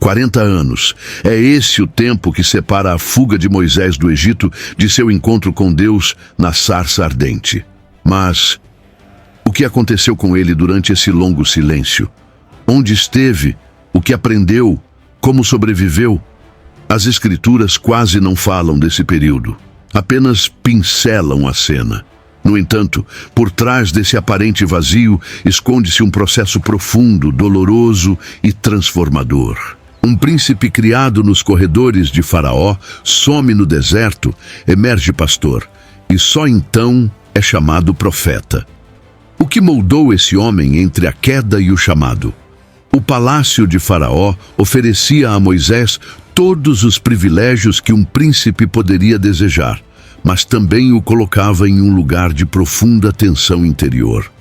40 anos. É esse o tempo que separa a fuga de Moisés do Egito de seu encontro com Deus na sarça ardente. Mas o que aconteceu com ele durante esse longo silêncio? Onde esteve? O que aprendeu? Como sobreviveu? As Escrituras quase não falam desse período, apenas pincelam a cena. No entanto, por trás desse aparente vazio, esconde-se um processo profundo, doloroso e transformador. Um príncipe criado nos corredores de Faraó some no deserto, emerge pastor, e só então é chamado profeta. O que moldou esse homem entre a queda e o chamado? O palácio de Faraó oferecia a Moisés todos os privilégios que um príncipe poderia desejar, mas também o colocava em um lugar de profunda tensão interior.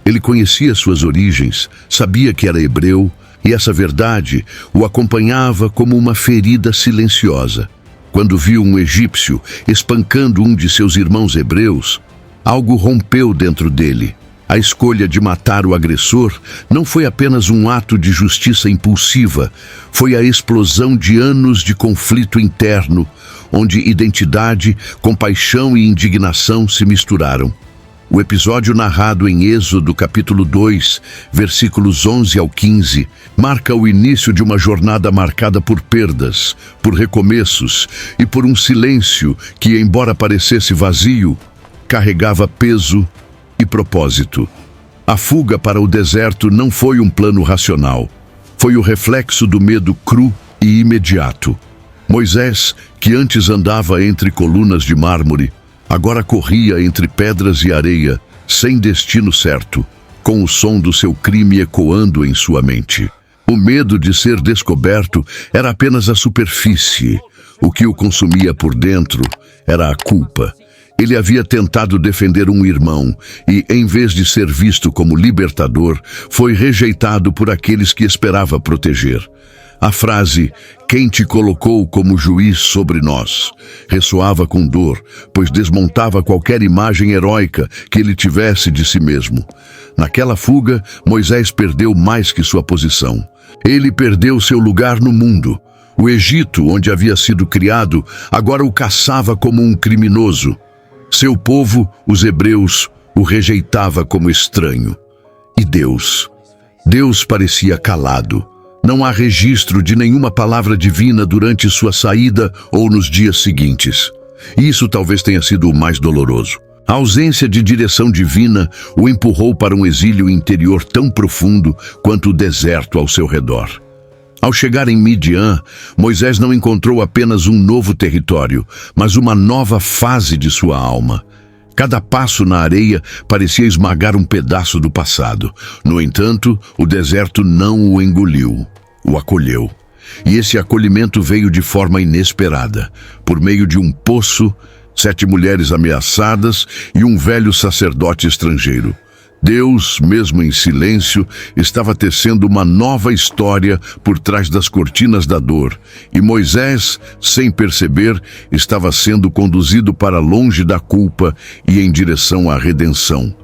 Ele conhecia suas origens, sabia que era hebreu, e essa verdade o acompanhava como uma ferida silenciosa. Quando viu um egípcio espancando um de seus irmãos hebreus, algo rompeu dentro dele. A escolha de matar o agressor não foi apenas um ato de justiça impulsiva, foi a explosão de anos de conflito interno, onde identidade, compaixão e indignação se misturaram. O episódio narrado em Êxodo capítulo 2, versículos 11 ao 15, marca o início de uma jornada marcada por perdas, por recomeços e por um silêncio que, embora parecesse vazio, carregava peso e propósito. A fuga para o deserto não foi um plano racional, foi o reflexo do medo cru e imediato. Moisés, que antes andava entre colunas de mármore, agora corria entre pedras e areia, sem destino certo, com o som do seu crime ecoando em sua mente. O medo de ser descoberto era apenas a superfície. O que o consumia por dentro era a culpa. Ele havia tentado defender um irmão e, em vez de ser visto como libertador, foi rejeitado por aqueles que esperava proteger. A frase, "Quem te colocou como juiz sobre nós?", ressoava com dor, pois desmontava qualquer imagem heróica que ele tivesse de si mesmo. Naquela fuga, Moisés perdeu mais que sua posição. Ele perdeu seu lugar no mundo. O Egito, onde havia sido criado, agora o caçava como um criminoso. Seu povo, os hebreus, o rejeitava como estranho. E Deus? Deus parecia calado. Não há registro de nenhuma palavra divina durante sua saída ou nos dias seguintes. E isso talvez tenha sido o mais doloroso. A ausência de direção divina o empurrou para um exílio interior tão profundo quanto o deserto ao seu redor. Ao chegar em Midian, Moisés não encontrou apenas um novo território, mas uma nova fase de sua alma. Cada passo na areia parecia esmagar um pedaço do passado. No entanto, o deserto não o engoliu, o acolheu. E esse acolhimento veio de forma inesperada, por meio de um poço, 7 mulheres ameaçadas e um velho sacerdote estrangeiro. Deus, mesmo em silêncio, estava tecendo uma nova história por trás das cortinas da dor, e Moisés, sem perceber, estava sendo conduzido para longe da culpa e em direção à redenção.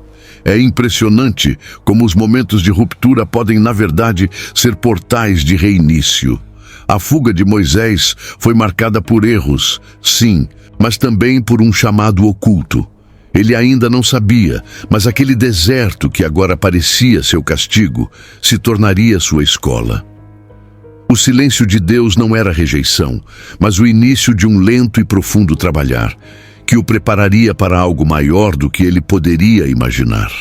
É impressionante como os momentos de ruptura podem, na verdade, ser portais de reinício. A fuga de Moisés foi marcada por erros, sim, mas também por um chamado oculto. Ele ainda não sabia, mas aquele deserto que agora parecia seu castigo se tornaria sua escola. O silêncio de Deus não era rejeição, mas o início de um lento e profundo trabalhar, que o prepararia para algo maior do que ele poderia imaginar.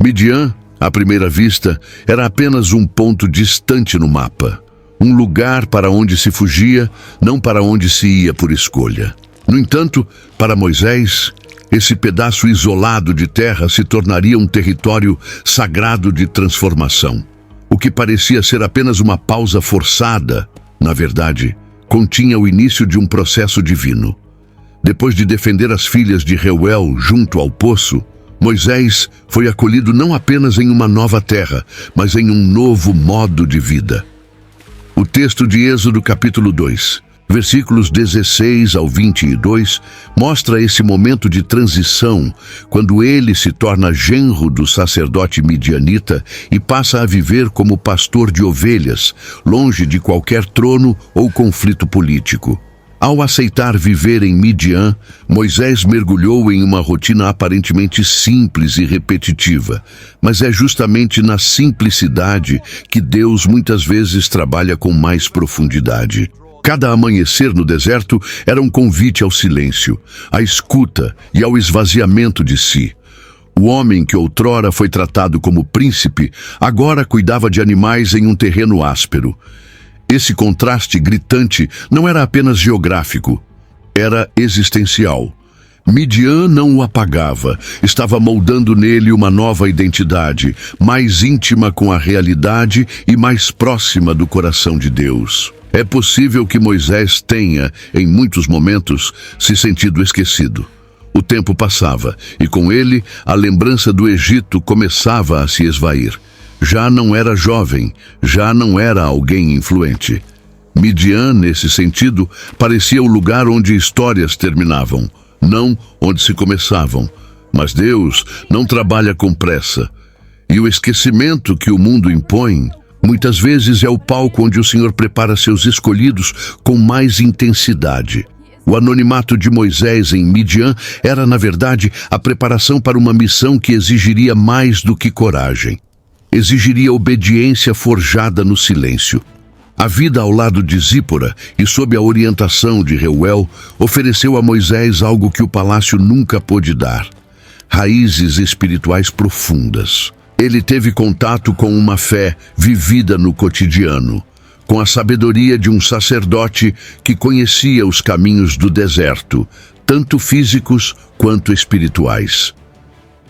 Midian, à primeira vista, era apenas um ponto distante no mapa, um lugar para onde se fugia, não para onde se ia por escolha. No entanto, para Moisés, esse pedaço isolado de terra se tornaria um território sagrado de transformação. O que parecia ser apenas uma pausa forçada, na verdade, continha o início de um processo divino. Depois de defender as filhas de Reuel junto ao poço, Moisés foi acolhido não apenas em uma nova terra, mas em um novo modo de vida. O texto de Êxodo capítulo 2 Versículos 16 ao 22 mostra esse momento de transição, quando ele se torna genro do sacerdote midianita e passa a viver como pastor de ovelhas, longe de qualquer trono ou conflito político. Ao aceitar viver em Midian, Moisés mergulhou em uma rotina aparentemente simples e repetitiva, mas é justamente na simplicidade que Deus muitas vezes trabalha com mais profundidade. Cada amanhecer no deserto era um convite ao silêncio, à escuta e ao esvaziamento de si. O homem que outrora foi tratado como príncipe, agora cuidava de animais em um terreno áspero. Esse contraste gritante não era apenas geográfico, era existencial. Midian não o apagava, estava moldando nele uma nova identidade, mais íntima com a realidade e mais próxima do coração de Deus. É possível que Moisés tenha, em muitos momentos, se sentido esquecido. O tempo passava, e com ele, a lembrança do Egito começava a se esvair. Já não era jovem, já não era alguém influente. Midian, nesse sentido, parecia o lugar onde histórias terminavam, não onde se começavam. Mas Deus não trabalha com pressa. E o esquecimento que o mundo impõe, muitas vezes é o palco onde o Senhor prepara seus escolhidos com mais intensidade. O anonimato de Moisés em Midian era, na verdade, a preparação para uma missão que exigiria mais do que coragem. Exigiria obediência forjada no silêncio. A vida ao lado de Zípora e sob a orientação de Reuel ofereceu a Moisés algo que o palácio nunca pôde dar: raízes espirituais profundas. Ele teve contato com uma fé vivida no cotidiano, com a sabedoria de um sacerdote que conhecia os caminhos do deserto, tanto físicos quanto espirituais.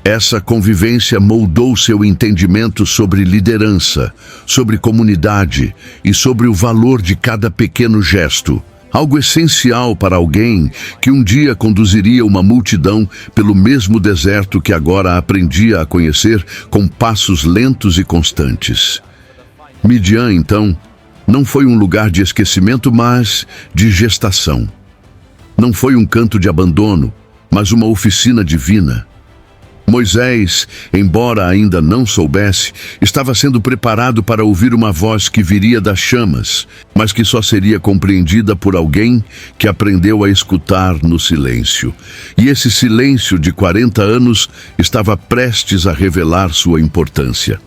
Essa convivência moldou seu entendimento sobre liderança, sobre comunidade e sobre o valor de cada pequeno gesto, algo essencial para alguém que um dia conduziria uma multidão pelo mesmo deserto que agora aprendia a conhecer com passos lentos e constantes. Midian, então, não foi um lugar de esquecimento, mas de gestação. Não foi um canto de abandono, mas uma oficina divina. Moisés, embora ainda não soubesse, estava sendo preparado para ouvir uma voz que viria das chamas, mas que só seria compreendida por alguém que aprendeu a escutar no silêncio. E esse silêncio de 40 anos estava prestes a revelar sua importância.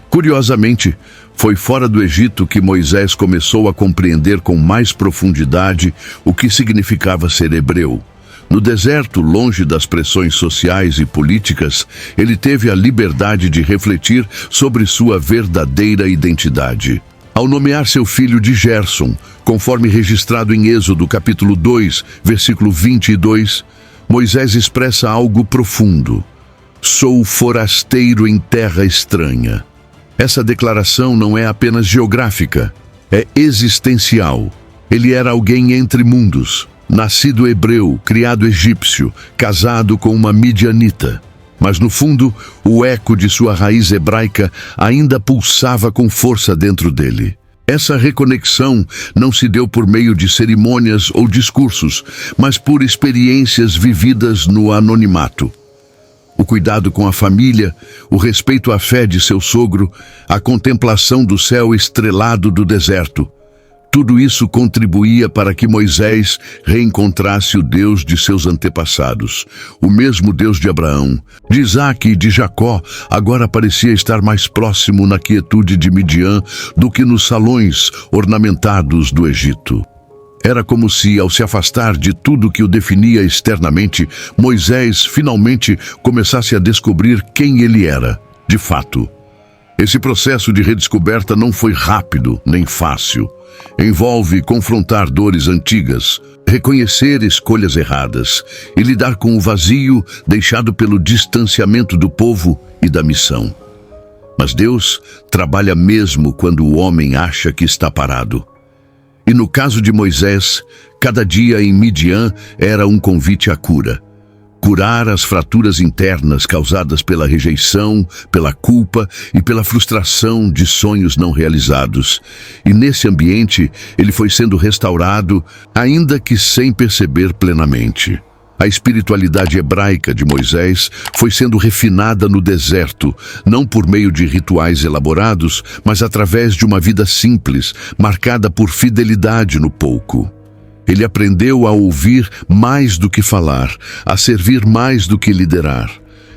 Curiosamente, foi fora do Egito que Moisés começou a compreender com mais profundidade o que significava ser hebreu. No deserto, longe das pressões sociais e políticas, ele teve a liberdade de refletir sobre sua verdadeira identidade. Ao nomear seu filho de Gerson, conforme registrado em Êxodo capítulo 2, versículo 22, Moisés expressa algo profundo: sou forasteiro em terra estranha. Essa declaração não é apenas geográfica, é existencial. Ele era alguém entre mundos. Nascido hebreu, criado egípcio, casado com uma midianita. Mas no fundo, o eco de sua raiz hebraica ainda pulsava com força dentro dele. Essa reconexão não se deu por meio de cerimônias ou discursos, mas por experiências vividas no anonimato. O cuidado com a família, o respeito à fé de seu sogro, a contemplação do céu estrelado do deserto. Tudo isso contribuía para que Moisés reencontrasse o Deus de seus antepassados. O mesmo Deus de Abraão, de Isaque e de Jacó, agora parecia estar mais próximo na quietude de Midian do que nos salões ornamentados do Egito. Era como se, ao se afastar de tudo que o definia externamente, Moisés finalmente começasse a descobrir quem ele era, de fato. Esse processo de redescoberta não foi rápido nem fácil. Envolve confrontar dores antigas, reconhecer escolhas erradas e lidar com o vazio deixado pelo distanciamento do povo e da missão. Mas Deus trabalha mesmo quando o homem acha que está parado. E no caso de Moisés, cada dia em Midian era um convite à cura. curar as fraturas internas causadas pela rejeição, pela culpa e pela frustração de sonhos não realizados. E nesse ambiente, ele foi sendo restaurado, ainda que sem perceber plenamente. A espiritualidade hebraica de Moisés foi sendo refinada no deserto, não por meio de rituais elaborados, mas através de uma vida simples, marcada por fidelidade no pouco. Ele aprendeu a ouvir mais do que falar, a servir mais do que liderar.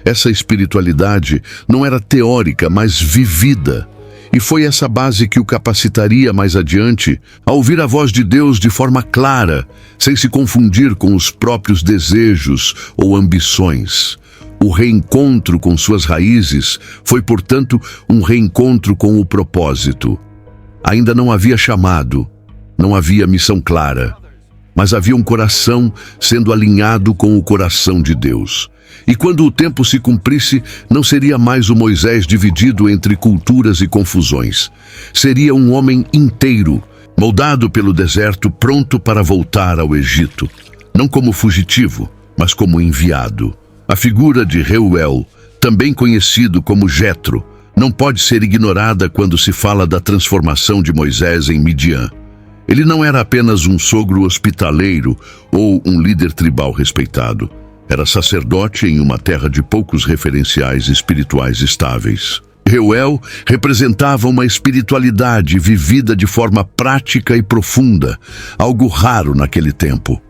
Essa espiritualidade não era teórica, mas vivida. E foi essa base que o capacitaria mais adiante a ouvir a voz de Deus de forma clara, sem se confundir com os próprios desejos ou ambições. O reencontro com suas raízes foi, portanto, um reencontro com o propósito. Ainda não havia chamado, não havia missão clara, mas havia um coração sendo alinhado com o coração de Deus. E quando o tempo se cumprisse, não seria mais o Moisés dividido entre culturas e confusões. Seria um homem inteiro, moldado pelo deserto, pronto para voltar ao Egito. Não como fugitivo, mas como enviado. A figura de Reuel, também conhecido como Jetro, não pode ser ignorada quando se fala da transformação de Moisés em Midian. Ele não era apenas um sogro hospitaleiro ou um líder tribal respeitado. Era sacerdote em uma terra de poucos referenciais espirituais estáveis. Reuel representava uma espiritualidade vivida de forma prática e profunda, algo raro naquele tempo.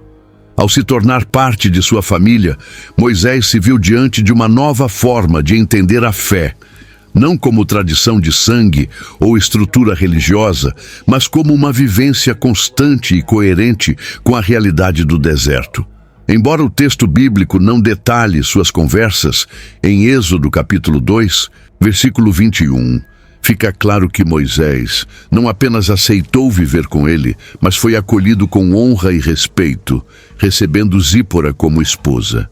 Ao se tornar parte de sua família, Moisés se viu diante de uma nova forma de entender a fé, não como tradição de sangue ou estrutura religiosa, mas como uma vivência constante e coerente com a realidade do deserto. Embora o texto bíblico não detalhe suas conversas, em Êxodo capítulo 2, versículo 21, fica claro que Moisés não apenas aceitou viver com ele, mas foi acolhido com honra e respeito, recebendo Zípora como esposa.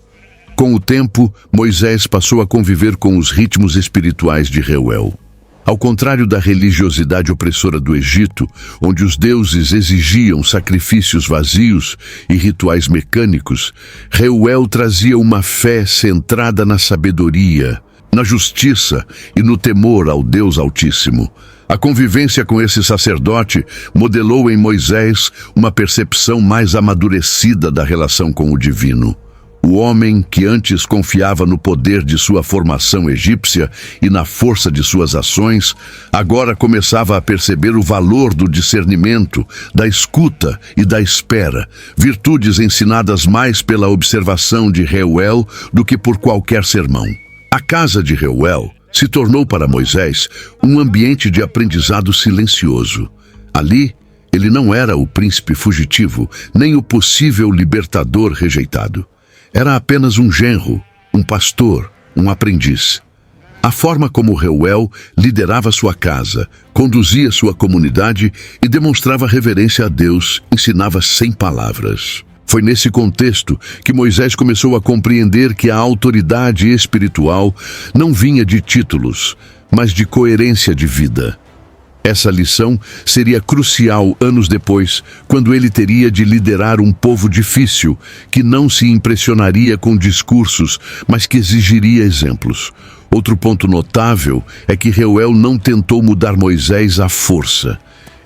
Com o tempo, Moisés passou a conviver com os ritmos espirituais de Reuel. Ao contrário da religiosidade opressora do Egito, onde os deuses exigiam sacrifícios vazios e rituais mecânicos, Reuel trazia uma fé centrada na sabedoria, na justiça e no temor ao Deus Altíssimo. A convivência com esse sacerdote modelou em Moisés uma percepção mais amadurecida da relação com o divino. O homem que antes confiava no poder de sua formação egípcia e na força de suas ações, agora começava a perceber o valor do discernimento, da escuta e da espera, virtudes ensinadas mais pela observação de Reuel do que por qualquer sermão. A casa de Reuel se tornou para Moisés um ambiente de aprendizado silencioso. Ali, ele não era o príncipe fugitivo, nem o possível libertador rejeitado. Era apenas um genro, um pastor, um aprendiz. A forma como Reuel liderava sua casa, conduzia sua comunidade e demonstrava reverência a Deus, ensinava sem palavras. Foi nesse contexto que Moisés começou a compreender que a autoridade espiritual não vinha de títulos, mas de coerência de vida. Essa lição seria crucial anos depois, quando ele teria de liderar um povo difícil, que não se impressionaria com discursos, mas que exigiria exemplos. Outro ponto notável é que Reuel não tentou mudar Moisés à força.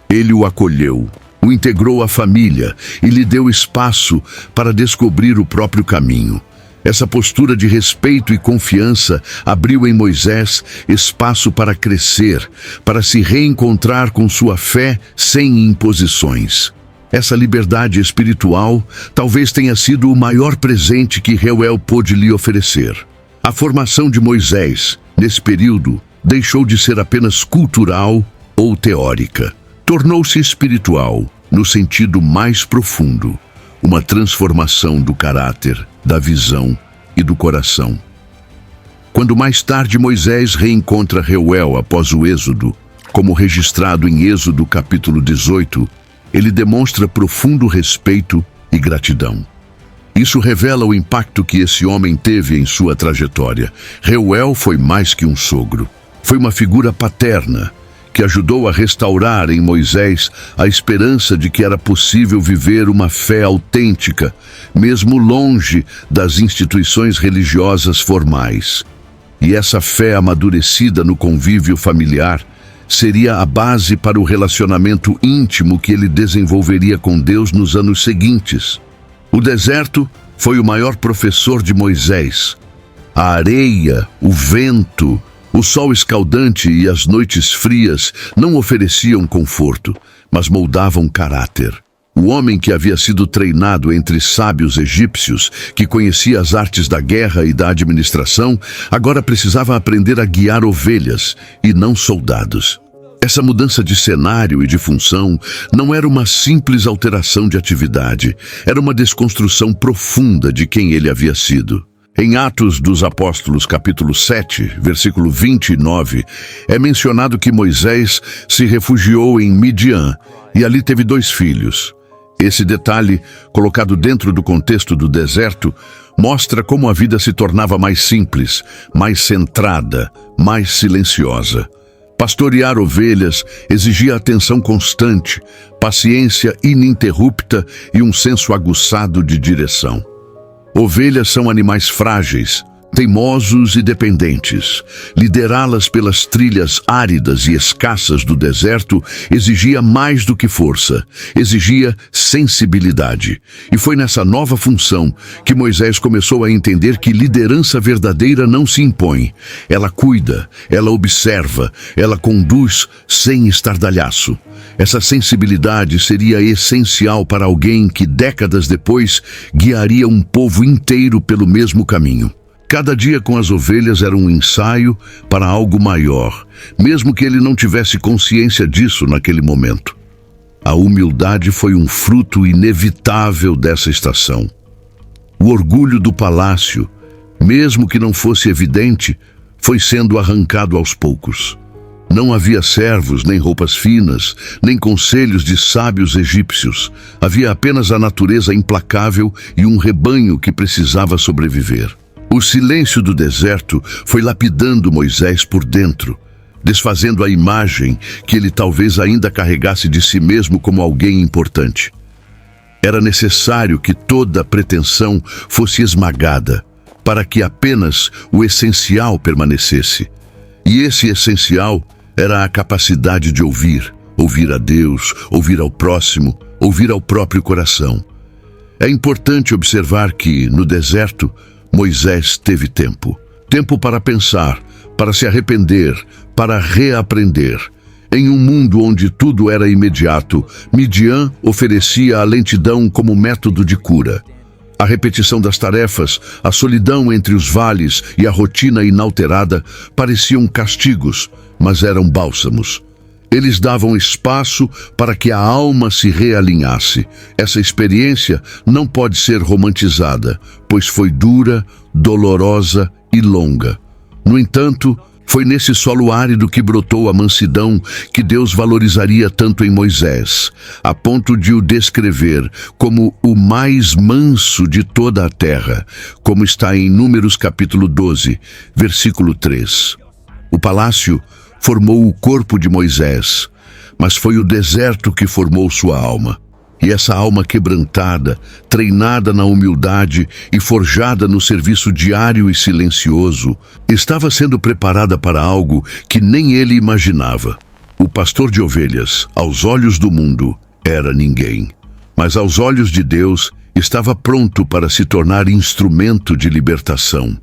Ele o acolheu, o integrou à família e lhe deu espaço para descobrir o próprio caminho. Essa postura de respeito e confiança abriu em Moisés espaço para crescer, para se reencontrar com sua fé sem imposições. Essa liberdade espiritual talvez tenha sido o maior presente que Reuel pôde lhe oferecer. A formação de Moisés, nesse período, deixou de ser apenas cultural ou teórica. Tornou-se espiritual, no sentido mais profundo. Uma transformação do caráter, da visão e do coração. Quando mais tarde Moisés reencontra Reuel após o Êxodo, como registrado em Êxodo capítulo 18, ele demonstra profundo respeito e gratidão. Isso revela o impacto que esse homem teve em sua trajetória. Reuel foi mais que um sogro. Foi uma figura paterna, que ajudou a restaurar em Moisés a esperança de que era possível viver uma fé autêntica, mesmo longe das instituições religiosas formais. E essa fé amadurecida no convívio familiar seria a base para o relacionamento íntimo que ele desenvolveria com Deus nos anos seguintes. O deserto foi o maior professor de Moisés. A areia, o vento, o sol escaldante e as noites frias não ofereciam conforto, mas moldavam caráter. O homem que havia sido treinado entre sábios egípcios, que conhecia as artes da guerra e da administração, agora precisava aprender a guiar ovelhas e não soldados. Essa mudança de cenário e de função não era uma simples alteração de atividade, era uma desconstrução profunda de quem ele havia sido. Em Atos dos Apóstolos, capítulo 7, versículo 29, é mencionado que Moisés se refugiou em Midian e ali teve 2 filhos. Esse detalhe, colocado dentro do contexto do deserto, mostra como a vida se tornava mais simples, mais centrada, mais silenciosa. Pastorear ovelhas exigia atenção constante, paciência ininterrupta e um senso aguçado de direção. Ovelhas são animais frágeis, teimosos e dependentes. Liderá-las pelas trilhas áridas e escassas do deserto exigia mais do que força, exigia sensibilidade. E foi nessa nova função que Moisés começou a entender que liderança verdadeira não se impõe. Ela cuida, ela observa, ela conduz sem estardalhaço. Essa sensibilidade seria essencial para alguém que, décadas depois, guiaria um povo inteiro pelo mesmo caminho. Cada dia com as ovelhas era um ensaio para algo maior, mesmo que ele não tivesse consciência disso naquele momento. A humildade foi um fruto inevitável dessa estação. O orgulho do palácio, mesmo que não fosse evidente, foi sendo arrancado aos poucos. Não havia servos, nem roupas finas, nem conselhos de sábios egípcios. Havia apenas a natureza implacável e um rebanho que precisava sobreviver. O silêncio do deserto foi lapidando Moisés por dentro, desfazendo a imagem que ele talvez ainda carregasse de si mesmo como alguém importante. Era necessário que toda pretensão fosse esmagada, para que apenas o essencial permanecesse. E esse essencial era a capacidade de ouvir a Deus, ouvir ao próximo, ouvir ao próprio coração. É importante observar que, no deserto, Moisés teve tempo. Tempo para pensar, para se arrepender, para reaprender. Em um mundo onde tudo era imediato, Midian oferecia a lentidão como método de cura. A repetição das tarefas, a solidão entre os vales e a rotina inalterada pareciam castigos, mas eram bálsamos. Eles davam espaço para que a alma se realinhasse. Essa experiência não pode ser romantizada, pois foi dura, dolorosa e longa. No entanto, foi nesse solo árido que brotou a mansidão que Deus valorizaria tanto em Moisés, a ponto de o descrever como o mais manso de toda a terra, como está em Números capítulo 12, versículo 3. O palácio formou o corpo de Moisés, mas foi o deserto que formou sua alma. E essa alma quebrantada, treinada na humildade e forjada no serviço diário e silencioso, estava sendo preparada para algo que nem ele imaginava. O pastor de ovelhas, aos olhos do mundo, era ninguém. Mas aos olhos de Deus, estava pronto para se tornar instrumento de libertação.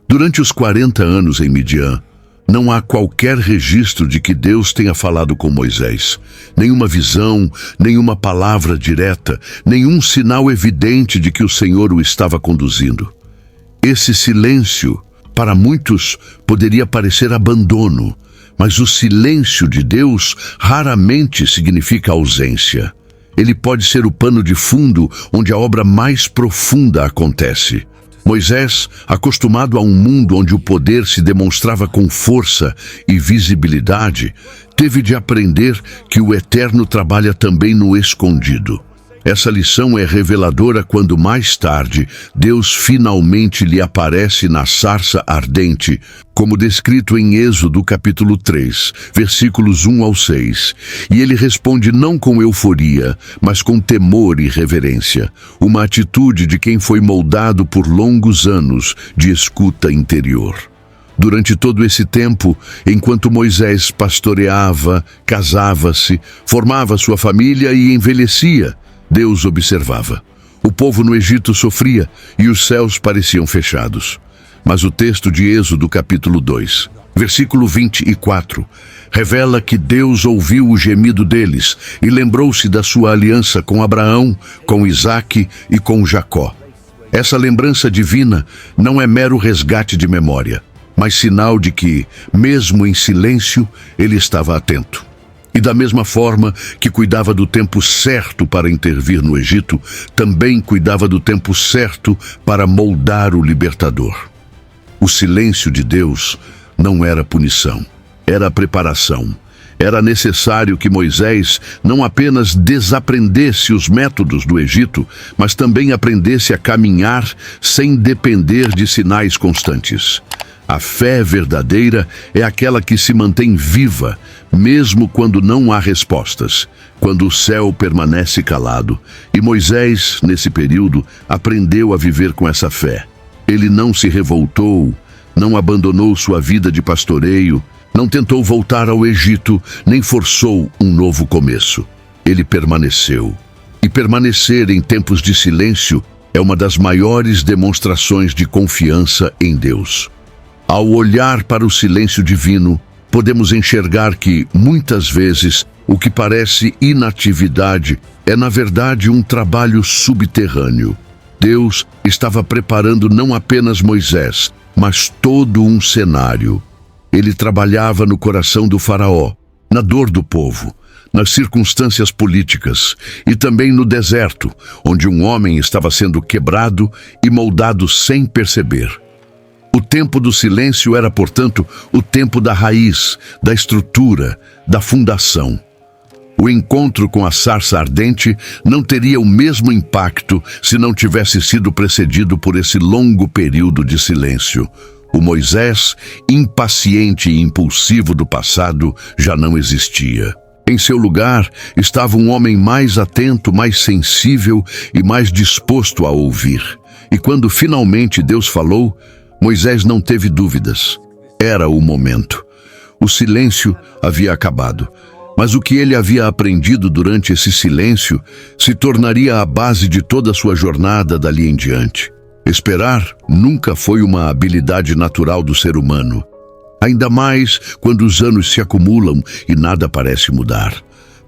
Durante os 40 anos em Midian, não há qualquer registro de que Deus tenha falado com Moisés. Nenhuma visão, nenhuma palavra direta, nenhum sinal evidente de que o Senhor o estava conduzindo. Esse silêncio, para muitos, poderia parecer abandono, mas o silêncio de Deus raramente significa ausência. Ele pode ser o pano de fundo onde a obra mais profunda acontece. Moisés, acostumado a um mundo onde o poder se demonstrava com força e visibilidade, teve de aprender que o Eterno trabalha também no escondido. Essa lição é reveladora quando mais tarde Deus finalmente lhe aparece na sarça ardente, como descrito em Êxodo capítulo 3, versículos 1 ao 6. E ele responde não com euforia, mas com temor e reverência, uma atitude de quem foi moldado por longos anos de escuta interior. Durante todo esse tempo, enquanto Moisés pastoreava, casava-se, formava sua família e envelhecia, Deus observava. O povo no Egito sofria e os céus pareciam fechados. Mas o texto de Êxodo capítulo 2, versículo 24, revela que Deus ouviu o gemido deles e lembrou-se da sua aliança com Abraão, com Isaque e com Jacó. Essa lembrança divina não é mero resgate de memória, mas sinal de que, mesmo em silêncio, ele estava atento. E da mesma forma que cuidava do tempo certo para intervir no Egito, também cuidava do tempo certo para moldar o libertador. O silêncio de Deus não era punição, era preparação. Era necessário que Moisés não apenas desaprendesse os métodos do Egito, mas também aprendesse a caminhar sem depender de sinais constantes. A fé verdadeira é aquela que se mantém viva, mesmo quando não há respostas, quando o céu permanece calado. E Moisés, nesse período, aprendeu a viver com essa fé. Ele não se revoltou, não abandonou sua vida de pastoreio, não tentou voltar ao Egito, nem forçou um novo começo. Ele permaneceu. E permanecer em tempos de silêncio é uma das maiores demonstrações de confiança em Deus. Ao olhar para o silêncio divino, podemos enxergar que, muitas vezes, o que parece inatividade é, na verdade, um trabalho subterrâneo. Deus estava preparando não apenas Moisés, mas todo um cenário. Ele trabalhava no coração do faraó, na dor do povo, nas circunstâncias políticas e também no deserto, onde um homem estava sendo quebrado e moldado sem perceber. O tempo do silêncio era, portanto, o tempo da raiz, da estrutura, da fundação. O encontro com a sarça ardente não teria o mesmo impacto se não tivesse sido precedido por esse longo período de silêncio. O Moisés, impaciente e impulsivo do passado, já não existia. Em seu lugar estava um homem mais atento, mais sensível e mais disposto a ouvir. E quando finalmente Deus falou, Moisés não teve dúvidas. Era o momento. O silêncio havia acabado, mas o que ele havia aprendido durante esse silêncio se tornaria a base de toda a sua jornada dali em diante. Esperar nunca foi uma habilidade natural do ser humano, ainda mais quando os anos se acumulam e nada parece mudar.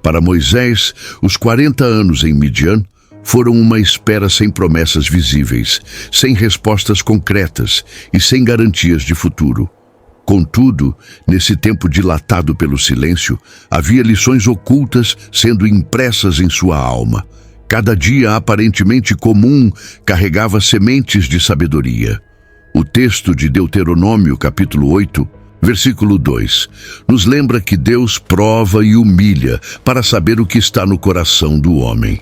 Para Moisés, os 40 anos em Midian foram uma espera sem promessas visíveis, sem respostas concretas e sem garantias de futuro. Contudo, nesse tempo dilatado pelo silêncio, havia lições ocultas sendo impressas em sua alma. Cada dia aparentemente comum carregava sementes de sabedoria. O texto de Deuteronômio, capítulo 8, versículo 2, nos lembra que Deus prova e humilha para saber o que está no coração do homem.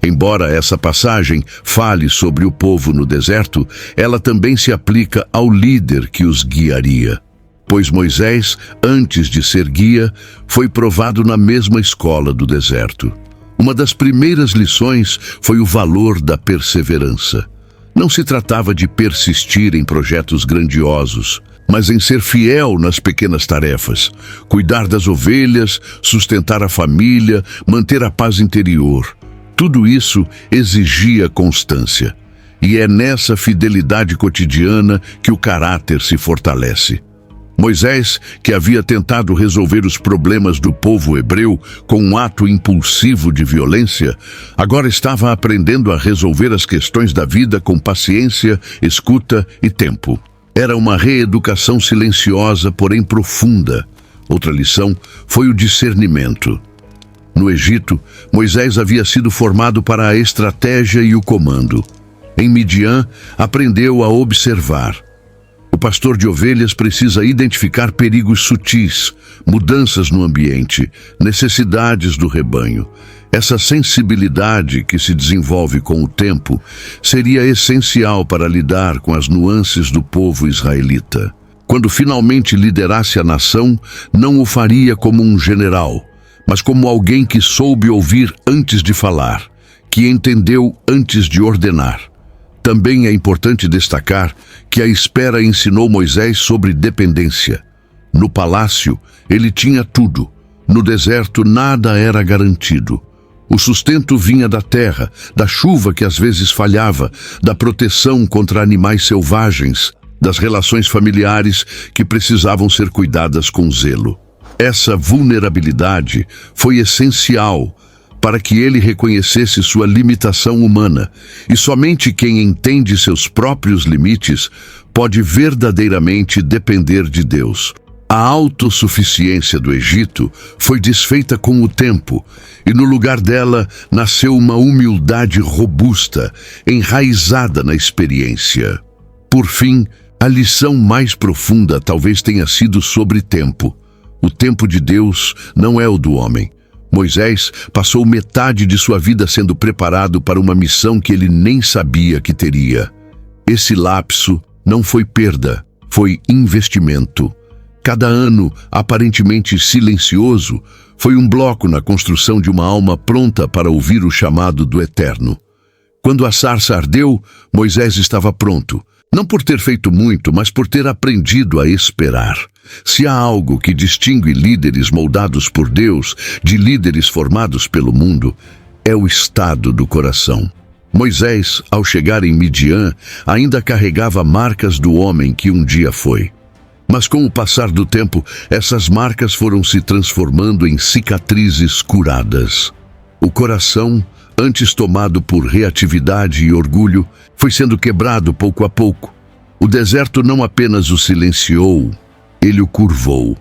Embora essa passagem fale sobre o povo no deserto, ela também se aplica ao líder que os guiaria. Pois Moisés, antes de ser guia, foi provado na mesma escola do deserto. Uma das primeiras lições foi o valor da perseverança. Não se tratava de persistir em projetos grandiosos, mas em ser fiel nas pequenas tarefas, cuidar das ovelhas, sustentar a família, manter a paz interior. Tudo isso exigia constância. E é nessa fidelidade cotidiana que o caráter se fortalece. Moisés, que havia tentado resolver os problemas do povo hebreu com um ato impulsivo de violência, agora estava aprendendo a resolver as questões da vida com paciência, escuta e tempo. Era uma reeducação silenciosa, porém profunda. Outra lição foi o discernimento. No Egito, Moisés havia sido formado para a estratégia e o comando. Em Midian, aprendeu a observar. O pastor de ovelhas precisa identificar perigos sutis, mudanças no ambiente, necessidades do rebanho. Essa sensibilidade que se desenvolve com o tempo seria essencial para lidar com as nuances do povo israelita. Quando finalmente liderasse a nação, não o faria como um general, mas como alguém que soube ouvir antes de falar, que entendeu antes de ordenar. Também é importante destacar que a espera ensinou Moisés sobre dependência. No palácio, ele tinha tudo. No deserto, nada era garantido. O sustento vinha da terra, da chuva que às vezes falhava, da proteção contra animais selvagens, das relações familiares que precisavam ser cuidadas com zelo. Essa vulnerabilidade foi essencial para que ele reconhecesse sua limitação humana, e somente quem entende seus próprios limites pode verdadeiramente depender de Deus. A autossuficiência do Egito foi desfeita com o tempo, e no lugar dela nasceu uma humildade robusta, enraizada na experiência. Por fim, a lição mais profunda talvez tenha sido sobre tempo. O tempo de Deus não é o do homem. Moisés passou metade de sua vida sendo preparado para uma missão que ele nem sabia que teria. Esse lapso não foi perda, foi investimento. Cada ano, aparentemente silencioso, foi um bloco na construção de uma alma pronta para ouvir o chamado do Eterno. Quando a sarça ardeu, Moisés estava pronto, não por ter feito muito, mas por ter aprendido a esperar. Se há algo que distingue líderes moldados por Deus de líderes formados pelo mundo, é o estado do coração. Moisés, ao chegar em Midian, ainda carregava marcas do homem que um dia foi. Mas com o passar do tempo, essas marcas foram se transformando em cicatrizes curadas. O coração, antes tomado por reatividade e orgulho, foi sendo quebrado pouco a pouco. O deserto não apenas o silenciou, ele o curvou.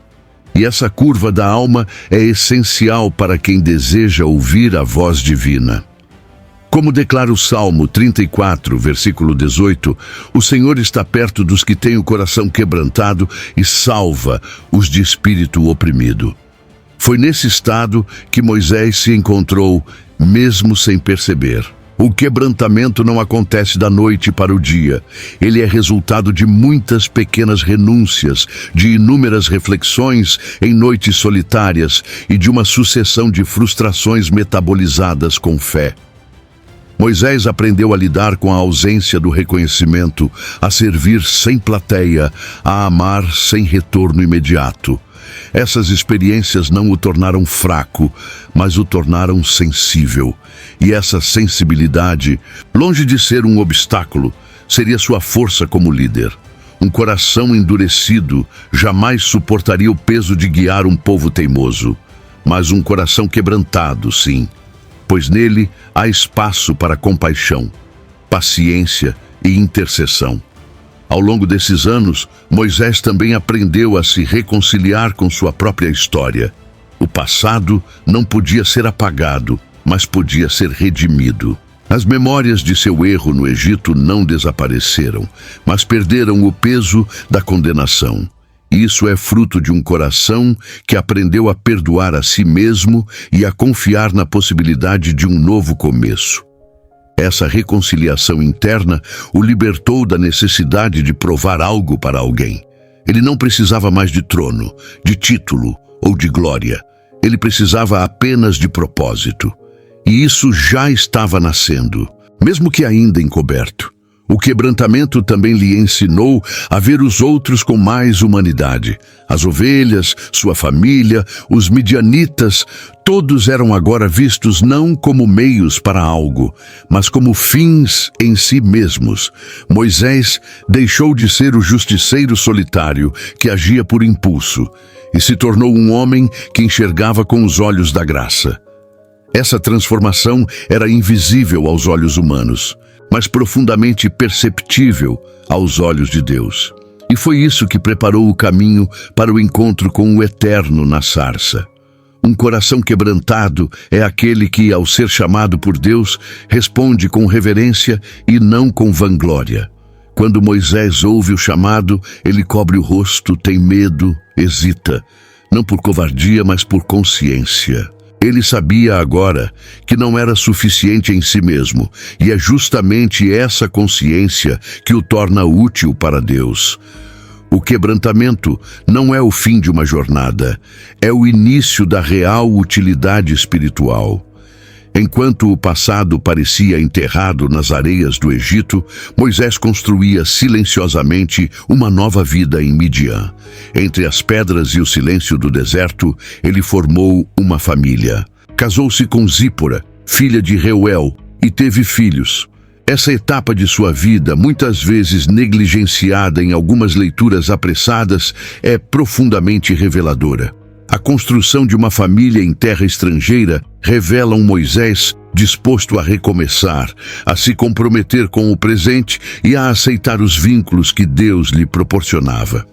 E essa curva da alma é essencial para quem deseja ouvir a voz divina. Como declara o Salmo 34, versículo 18, o Senhor está perto dos que têm o coração quebrantado e salva os de espírito oprimido. Foi nesse estado que Moisés se encontrou, mesmo sem perceber. O quebrantamento não acontece da noite para o dia. Ele é resultado de muitas pequenas renúncias, de inúmeras reflexões em noites solitárias e de uma sucessão de frustrações metabolizadas com fé. Moisés aprendeu a lidar com a ausência do reconhecimento, a servir sem plateia, a amar sem retorno imediato. Essas experiências não o tornaram fraco, mas o tornaram sensível. E essa sensibilidade, longe de ser um obstáculo, seria sua força como líder. Um coração endurecido jamais suportaria o peso de guiar um povo teimoso. Mas um coração quebrantado, sim, pois nele há espaço para compaixão, paciência e intercessão. Ao longo desses anos, Moisés também aprendeu a se reconciliar com sua própria história. O passado não podia ser apagado, mas podia ser redimido. As memórias de seu erro no Egito não desapareceram, mas perderam o peso da condenação. Isso é fruto de um coração que aprendeu a perdoar a si mesmo e a confiar na possibilidade de um novo começo. Essa reconciliação interna o libertou da necessidade de provar algo para alguém. Ele não precisava mais de trono, de título ou de glória. Ele precisava apenas de propósito. E isso já estava nascendo, mesmo que ainda encoberto. O quebrantamento também lhe ensinou a ver os outros com mais humanidade. As ovelhas, sua família, os midianitas, todos eram agora vistos não como meios para algo, mas como fins em si mesmos. Moisés deixou de ser o justiceiro solitário que agia por impulso e se tornou um homem que enxergava com os olhos da graça. Essa transformação era invisível aos olhos humanos, mas profundamente perceptível aos olhos de Deus. E foi isso que preparou o caminho para o encontro com o Eterno na sarça. Um coração quebrantado é aquele que, ao ser chamado por Deus, responde com reverência e não com vanglória. Quando Moisés ouve o chamado, ele cobre o rosto, tem medo, hesita, não por covardia, mas por consciência. Ele sabia agora que não era suficiente em si mesmo, e é justamente essa consciência que o torna útil para Deus. O quebrantamento não é o fim de uma jornada, é o início da real utilidade espiritual. Enquanto o passado parecia enterrado nas areias do Egito, Moisés construía silenciosamente uma nova vida em Midian. Entre as pedras e o silêncio do deserto, ele formou uma família. Casou-se com Zípora, filha de Reuel, e teve filhos. Essa etapa de sua vida, muitas vezes negligenciada em algumas leituras apressadas, é profundamente reveladora. A construção de uma família em terra estrangeira revela um Moisés disposto a recomeçar, a se comprometer com o presente e a aceitar os vínculos que Deus lhe proporcionava.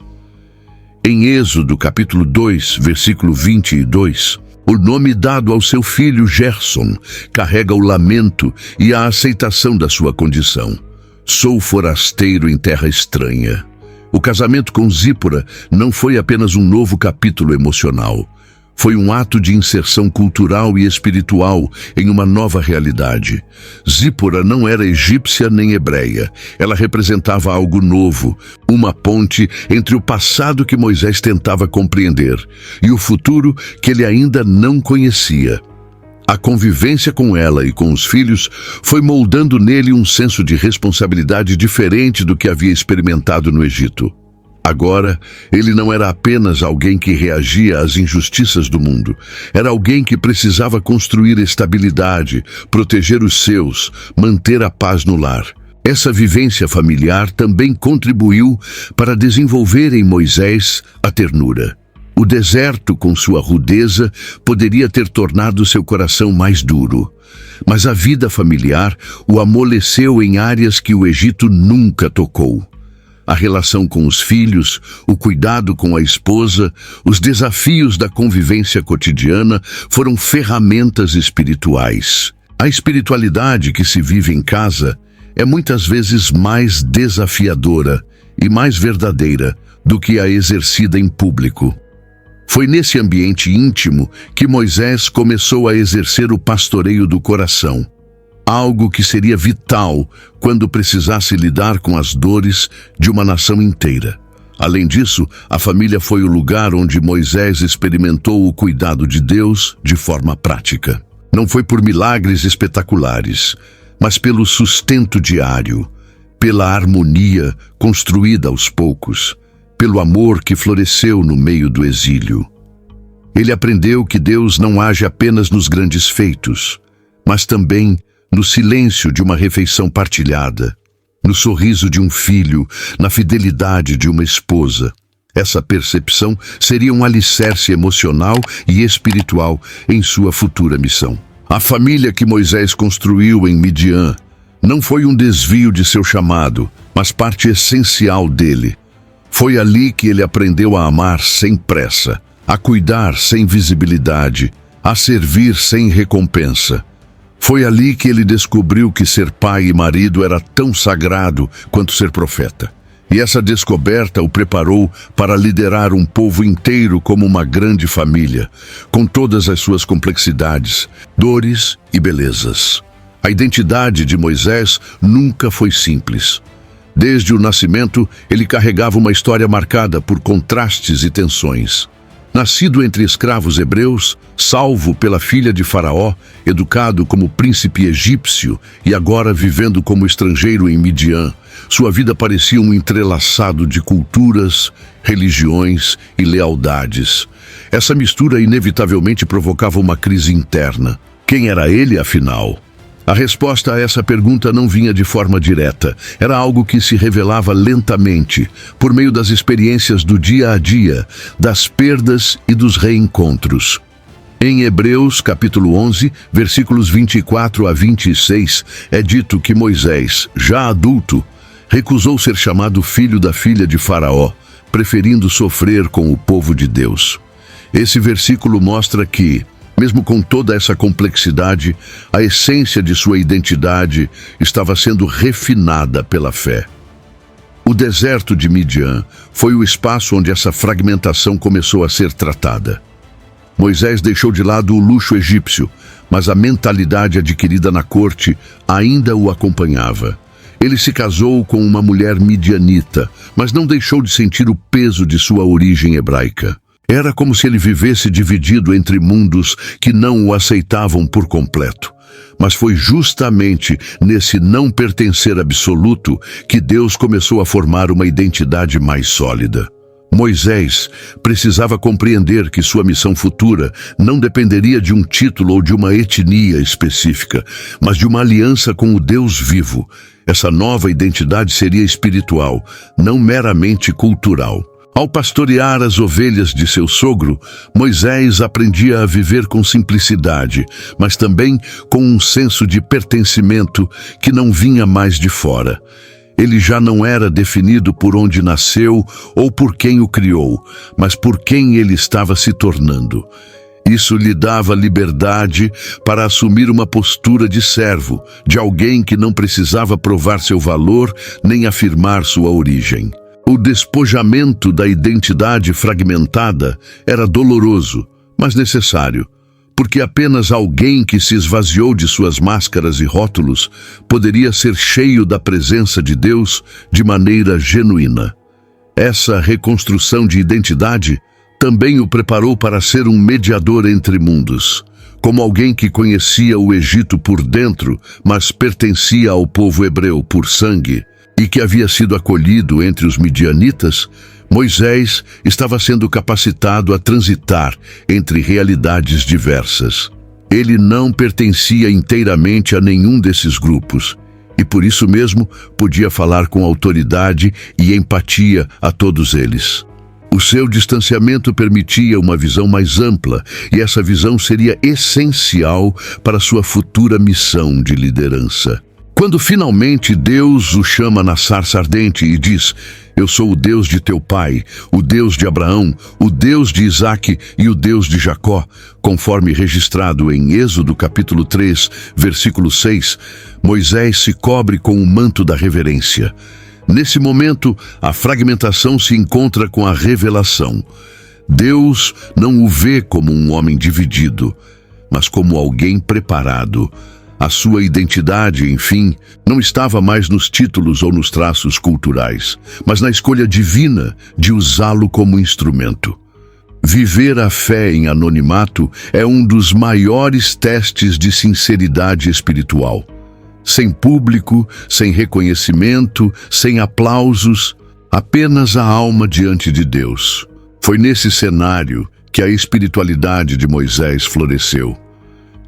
Em Êxodo, capítulo 2, versículo 22, o nome dado ao seu filho Gerson carrega o lamento e a aceitação da sua condição. Sou forasteiro em terra estranha. O casamento com Zípora não foi apenas um novo capítulo emocional. Foi um ato de inserção cultural e espiritual em uma nova realidade. Zípora não era egípcia nem hebreia. Ela representava algo novo, uma ponte entre o passado que Moisés tentava compreender e o futuro que ele ainda não conhecia. A convivência com ela e com os filhos foi moldando nele um senso de responsabilidade diferente do que havia experimentado no Egito. Agora, ele não era apenas alguém que reagia às injustiças do mundo. Era alguém que precisava construir estabilidade, proteger os seus, manter a paz no lar. Essa vivência familiar também contribuiu para desenvolver em Moisés a ternura. O deserto, com sua rudeza, poderia ter tornado seu coração mais duro. Mas a vida familiar o amoleceu em áreas que o Egito nunca tocou. A relação com os filhos, o cuidado com a esposa, os desafios da convivência cotidiana foram ferramentas espirituais. A espiritualidade que se vive em casa é muitas vezes mais desafiadora e mais verdadeira do que a exercida em público. Foi nesse ambiente íntimo que Moisés começou a exercer o pastoreio do coração, algo que seria vital quando precisasse lidar com as dores de uma nação inteira. Além disso, a família foi o lugar onde Moisés experimentou o cuidado de Deus de forma prática. Não foi por milagres espetaculares, mas pelo sustento diário, pela harmonia construída aos poucos, pelo amor que floresceu no meio do exílio. Ele aprendeu que Deus não age apenas nos grandes feitos, mas também no silêncio de uma refeição partilhada, no sorriso de um filho, na fidelidade de uma esposa. Essa percepção seria um alicerce emocional e espiritual em sua futura missão. A família que Moisés construiu em Midian não foi um desvio de seu chamado, mas parte essencial dele. Foi ali que ele aprendeu a amar sem pressa, a cuidar sem visibilidade, a servir sem recompensa. Foi ali que ele descobriu que ser pai e marido era tão sagrado quanto ser profeta. E essa descoberta o preparou para liderar um povo inteiro como uma grande família, com todas as suas complexidades, dores e belezas. A identidade de Moisés nunca foi simples. Desde o nascimento, ele carregava uma história marcada por contrastes e tensões. Nascido entre escravos hebreus, salvo pela filha de Faraó, educado como príncipe egípcio e agora vivendo como estrangeiro em Midian, sua vida parecia um entrelaçado de culturas, religiões e lealdades. Essa mistura inevitavelmente provocava uma crise interna. Quem era ele, afinal? A resposta a essa pergunta não vinha de forma direta. Era algo que se revelava lentamente, por meio das experiências do dia a dia, das perdas e dos reencontros. Em Hebreus, capítulo 11, versículos 24 a 26, é dito que Moisés, já adulto, recusou ser chamado filho da filha de Faraó, preferindo sofrer com o povo de Deus. Esse versículo mostra que, mesmo com toda essa complexidade, a essência de sua identidade estava sendo refinada pela fé. O deserto de Midian foi o espaço onde essa fragmentação começou a ser tratada. Moisés deixou de lado o luxo egípcio, mas a mentalidade adquirida na corte ainda o acompanhava. Ele se casou com uma mulher midianita, mas não deixou de sentir o peso de sua origem hebraica. Era como se ele vivesse dividido entre mundos que não o aceitavam por completo. Mas foi justamente nesse não pertencer absoluto que Deus começou a formar uma identidade mais sólida. Moisés precisava compreender que sua missão futura não dependeria de um título ou de uma etnia específica, mas de uma aliança com o Deus vivo. Essa nova identidade seria espiritual, não meramente cultural. Ao pastorear as ovelhas de seu sogro, Moisés aprendia a viver com simplicidade, mas também com um senso de pertencimento que não vinha mais de fora. Ele já não era definido por onde nasceu ou por quem o criou, mas por quem ele estava se tornando. Isso lhe dava liberdade para assumir uma postura de servo, de alguém que não precisava provar seu valor nem afirmar sua origem. O despojamento da identidade fragmentada era doloroso, mas necessário, porque apenas alguém que se esvaziou de suas máscaras e rótulos poderia ser cheio da presença de Deus de maneira genuína. Essa reconstrução de identidade também o preparou para ser um mediador entre mundos. Como alguém que conhecia o Egito por dentro, mas pertencia ao povo hebreu por sangue, e que havia sido acolhido entre os midianitas, Moisés estava sendo capacitado a transitar entre realidades diversas. Ele não pertencia inteiramente a nenhum desses grupos, e por isso mesmo podia falar com autoridade e empatia a todos eles. O seu distanciamento permitia uma visão mais ampla, e essa visão seria essencial para sua futura missão de liderança. Quando finalmente Deus o chama na sarça ardente e diz: "Eu sou o Deus de teu pai, o Deus de Abraão, o Deus de Isaque e o Deus de Jacó", conforme registrado em Êxodo capítulo 3, versículo 6, Moisés se cobre com o manto da reverência. Nesse momento, a fragmentação se encontra com a revelação. Deus não o vê como um homem dividido, mas como alguém preparado. A sua identidade, enfim, não estava mais nos títulos ou nos traços culturais, mas na escolha divina de usá-lo como instrumento. Viver a fé em anonimato é um dos maiores testes de sinceridade espiritual. Sem público, sem reconhecimento, sem aplausos, apenas a alma diante de Deus. Foi nesse cenário que a espiritualidade de Moisés floresceu.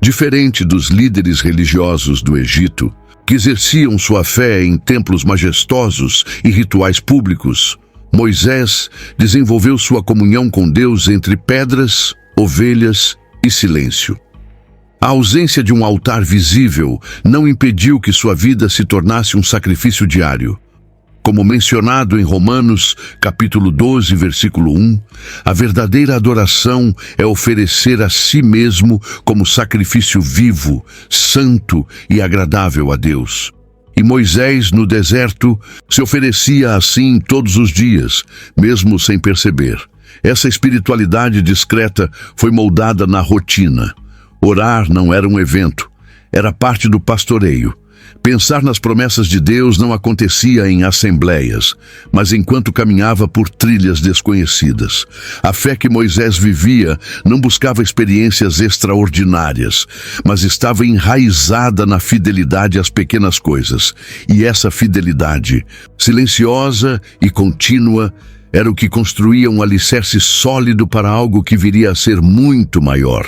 Diferente dos líderes religiosos do Egito, que exerciam sua fé em templos majestosos e rituais públicos, Moisés desenvolveu sua comunhão com Deus entre pedras, ovelhas e silêncio. A ausência de um altar visível não impediu que sua vida se tornasse um sacrifício diário. Como mencionado em Romanos, capítulo 12, versículo 1, a verdadeira adoração é oferecer a si mesmo como sacrifício vivo, santo e agradável a Deus. E Moisés, no deserto, se oferecia assim todos os dias, mesmo sem perceber. Essa espiritualidade discreta foi moldada na rotina. Orar não era um evento, era parte do pastoreio. Pensar nas promessas de Deus não acontecia em assembleias, mas enquanto caminhava por trilhas desconhecidas. A fé que Moisés vivia não buscava experiências extraordinárias, mas estava enraizada na fidelidade às pequenas coisas. E essa fidelidade, silenciosa e contínua, era o que construía um alicerce sólido para algo que viria a ser muito maior.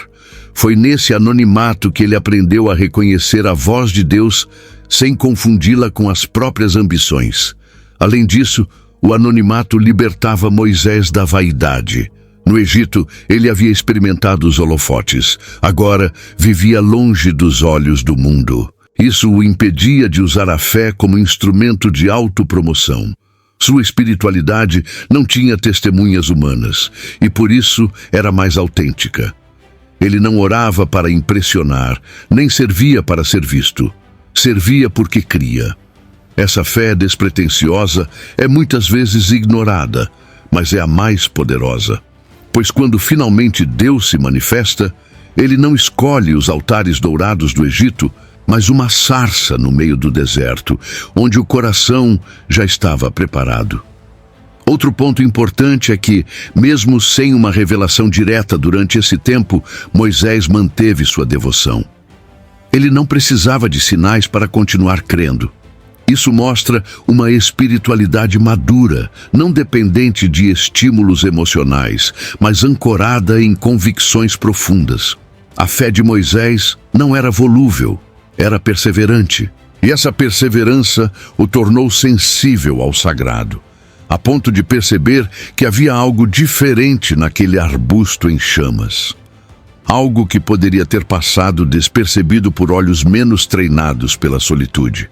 Foi nesse anonimato que ele aprendeu a reconhecer a voz de Deus sem confundi-la com as próprias ambições. Além disso, o anonimato libertava Moisés da vaidade. No Egito, ele havia experimentado os holofotes. Agora, vivia longe dos olhos do mundo. Isso o impedia de usar a fé como instrumento de autopromoção. Sua espiritualidade não tinha testemunhas humanas, e por isso era mais autêntica. Ele não orava para impressionar, nem servia para ser visto. Servia porque cria. Essa fé despretensiosa é muitas vezes ignorada, mas é a mais poderosa. pois quando finalmente Deus se manifesta, ele não escolhe os altares dourados do Egito, mas uma sarça no meio do deserto, onde o coração já estava preparado. Outro ponto importante é que, mesmo sem uma revelação direta durante esse tempo, Moisés manteve sua devoção. Ele não precisava de sinais para continuar crendo. Isso mostra uma espiritualidade madura, não dependente de estímulos emocionais, mas ancorada em convicções profundas. A fé de Moisés não era volúvel, era perseverante. E essa perseverança o tornou sensível ao sagrado, a ponto de perceber que havia algo diferente naquele arbusto em chamas. Algo que poderia ter passado despercebido por olhos menos treinados pela solitude.